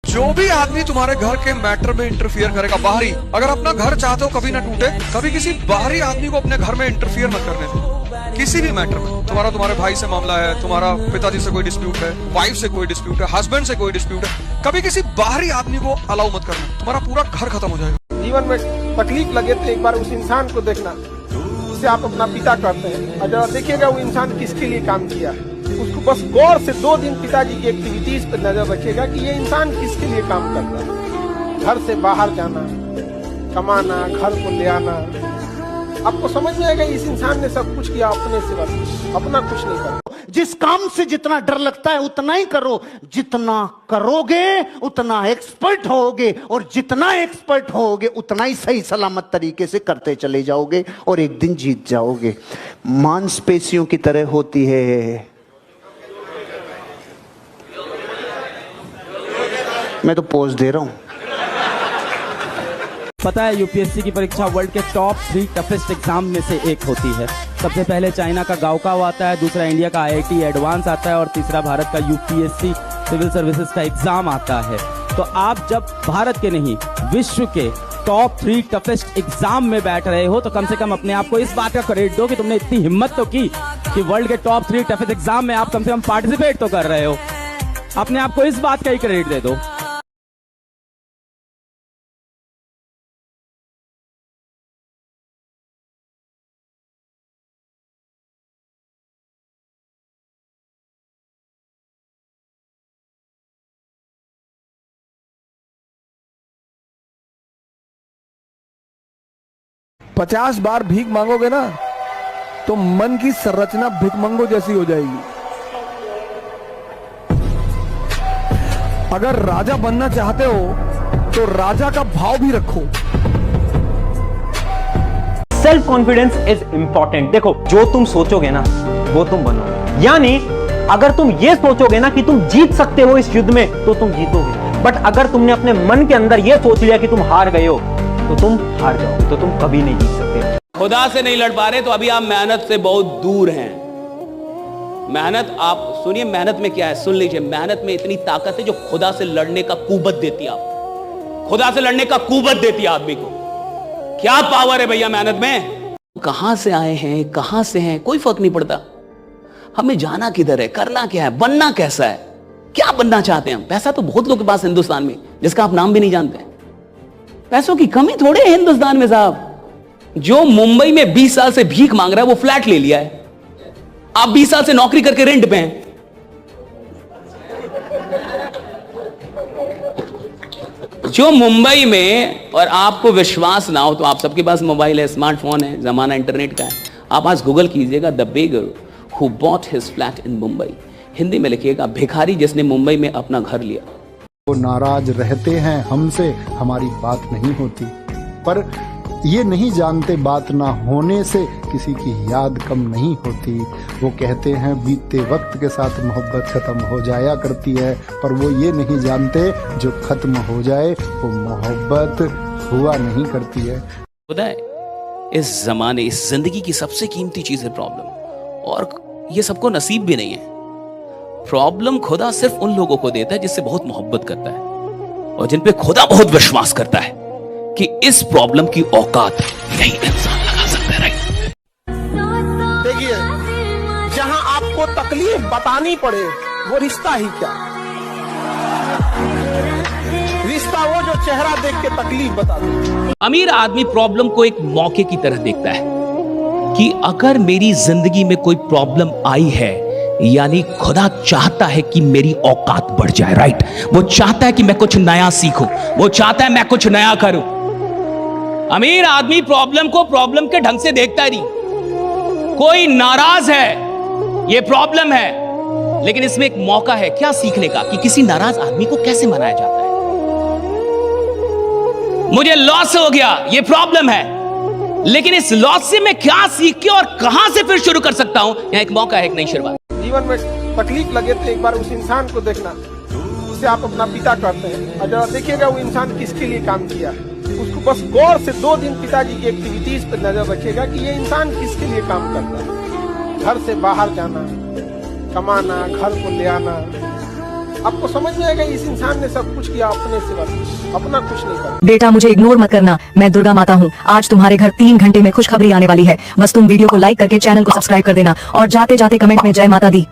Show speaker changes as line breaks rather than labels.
जो भी आदमी तुम्हारे घर के मैटर में इंटरफियर करेगा बाहरी, अगर अपना घर चाहते हो कभी ना टूटे, कभी किसी बाहरी आदमी को अपने घर में इंटरफियर मत करने दो। किसी भी मैटर में, तुम्हारे भाई से मामला है, तुम्हारा पिताजी से कोई डिस्प्यूट है, वाइफ से कोई डिस्प्यूट है, हस्बैंड से कोई डिस्प्यूट है, कभी किसी बाहरी आदमी को अलाउ मत करना, तुम्हारा पूरा घर खत्म हो जाएगा।
जीवन में तकलीफ लगे तो एक बार उस इंसान को देखना जिसे आप अपना पिता कहते हैं, और जब देखिएगा वो इंसान किसके लिए काम किया है, उसको बस गौर से 2 दिन पिताजी की एक्टिविटीज पर नजर रखिएगा कि ये इंसान किसके लिए काम करता है। घर से बाहर जाना, कमाना, घर को ले आना, आपको समझ में आएगा इस इंसान ने सब कुछ किया अपने से, बस अपना कुछ नहीं करा।
जिस काम से जितना डर लगता है उतना ही करो, जितना करोगे उतना एक्सपर्ट होगे, और जितना एक्सपर्ट होगे उतना ही सही सलामत तरीके से करते चले जाओगे और एक दिन जीत जाओगे। मांसपेशियों की तरह होती है। मैं तो पोज दे रहा हूं।
पता है यूपीएससी की परीक्षा वर्ल्ड के टॉप 3 टफेस्ट एग्जाम में से एक होती है। सबसे पहले चाइना का गाओकाओ आता है, दूसरा इंडिया का आईआईटी एडवांस आता है, और तीसरा भारत का यूपीएससी सिविल सर्विसेज का एग्जाम आता है। तो आप जब भारत के नहीं विश्व के टॉप 3 टफेस्ट एग्जाम में बैठ रहे हो तो कम से कम अपने आप को इस बात का क्रेडिट दो कि तुमने इतनी हिम्मत तो की कि वर्ल्ड के टॉप 3 टफेस्ट एग्जाम में आप कम से कम पार्टिसिपेट तो कर रहे हो। अपने आप को इस बात का ही क्रेडिट दे दो।
पचास बार भीख मांगोगे ना तो मन की संरचना भिखमंगो जैसी हो जाएगी। अगर राजा बनना चाहते हो तो राजा का भाव भी रखो।
Self confidence is important. देखो, जो तुम सोचोगे ना वो तुम बनोगे। यानी अगर तुम ये सोचोगे ना कि तुम जीत सकते हो इस युद्ध में तो तुम जीतोगे, बट अगर तुमने अपने मन के अंदर ये सोच लिया कि तुम हार गए हो तो तुम हार जाओगे, तो तुम कभी नहीं जीत सकते।
खुदा से नहीं लड़ पा रहे तो अभी आप मेहनत से बहुत दूर हैं। मेहनत, आप सुनिए मेहनत में क्या है, सुन लीजिए। मेहनत में इतनी ताकत है जो खुदा से लड़ने का कुव्वत देती है आपको। खुदा से लड़ने का कुव्वत देती है आदमी को। क्या पावर है भैया मेहनत में। कहां से आए हैं, कहां से हैं, कोई फर्क नहीं पड़ता। हमें जाना किधर है, करना क्या है, बनना कैसा है, क्या बनना चाहते हैं हम। पैसा तो बहुत लोगों के पास हिंदुस्तान में जिसका आप नाम भी नहीं जानते। पैसों की कमी थोड़े है हिंदुस्तान में साहब। जो मुंबई में 20 साल से भीख मांग रहा है वो फ्लैट ले लिया है। आप 20 साल से नौकरी करके रेंट पे हैं। जो मुंबई में, और आपको विश्वास ना हो तो आप सबके पास मोबाइल है, स्मार्टफोन है, जमाना इंटरनेट का है। आप आज गूगल कीजिएगा the beggar who bought his flat in Mumbai. Hindi में लिखिएगा भिखारी जिसने मुंबई में अपना घर लिया।
वो नाराज रहते हैं हमसे, हमारी बात नहीं होती, पर ये नहीं जानते बात ना होने से किसी की याद कम नहीं होती। वो कहते हैं बीतते वक्त के साथ मोहब्बत खत्म हो जाया करती है, पर वो ये नहीं जानते जो खत्म हो जाए वो मोहब्बत हुआ नहीं करती है।
खुदा है इस जमाने, इस जिंदगी की सबसे कीमती चीज है प्रॉब्लम, और ये सबको नसीब भी नहीं है। प्रॉब्लम खुदा सिर्फ उन लोगों को देता है जिससे बहुत मोहब्बत करता है, और जिन पे खुदा बहुत विश्वास करता है कि इस प्रॉब्लम की औकात यही इंसान लगा सकता है।
देखिए, जहां आपको तकलीफ बतानी पड़े वो रिश्ता ही क्या, रिश्ता वो जो चेहरा देख के तकलीफ बता दे।
अमीर आदमी प्रॉब्लम को एक मौके की तरह देखता है कि अगर मेरी जिंदगी में कोई प्रॉब्लम आई है, यानी खुदा चाहता है कि मेरी औकात बढ़ जाए। राइट, वो चाहता है कि मैं कुछ नया सीखूं, वो चाहता है मैं कुछ नया करूं। अमीर आदमी प्रॉब्लम को प्रॉब्लम के ढंग से देखता ही नहीं। कोई नाराज है, ये प्रॉब्लम है, लेकिन इसमें एक मौका है क्या सीखने का, कि किसी नाराज आदमी को कैसे मनाया जाता है। मुझे लॉस हो गया, ये प्रॉब्लम है, लेकिन इस लॉस से मैं क्या सीख के और कहां से फिर शुरू कर सकता हूं, यहां एक मौका है, एक नई शुरुआत।
जीवन में तकलीफ लगे तो एक बार उस इंसान को देखना जिसे आप अपना पिता कहते हैं, और जब देखिएगा वो इंसान किसके लिए काम किया है, उसको बस गौर से 2 दिन पिताजी की एक्टिविटीज पर नजर रखिएगा कि ये इंसान किसके लिए काम करता है। घर से बाहर जाना, कमाना, घर को ले आना, आपको समझ में आएगा इस इंसान ने सब कुछ किया अपने से, बस अपना कुछ नहीं करा।
बेटा मुझे इग्नोर मत करना, मैं दुर्गा माता हूँ। आज तुम्हारे घर 3 घंटे में खुशखबरी आने वाली है। बस तुम वीडियो को लाइक करके चैनल को सब्सक्राइब कर देना और जाते जाते कमेंट में जय माता दी।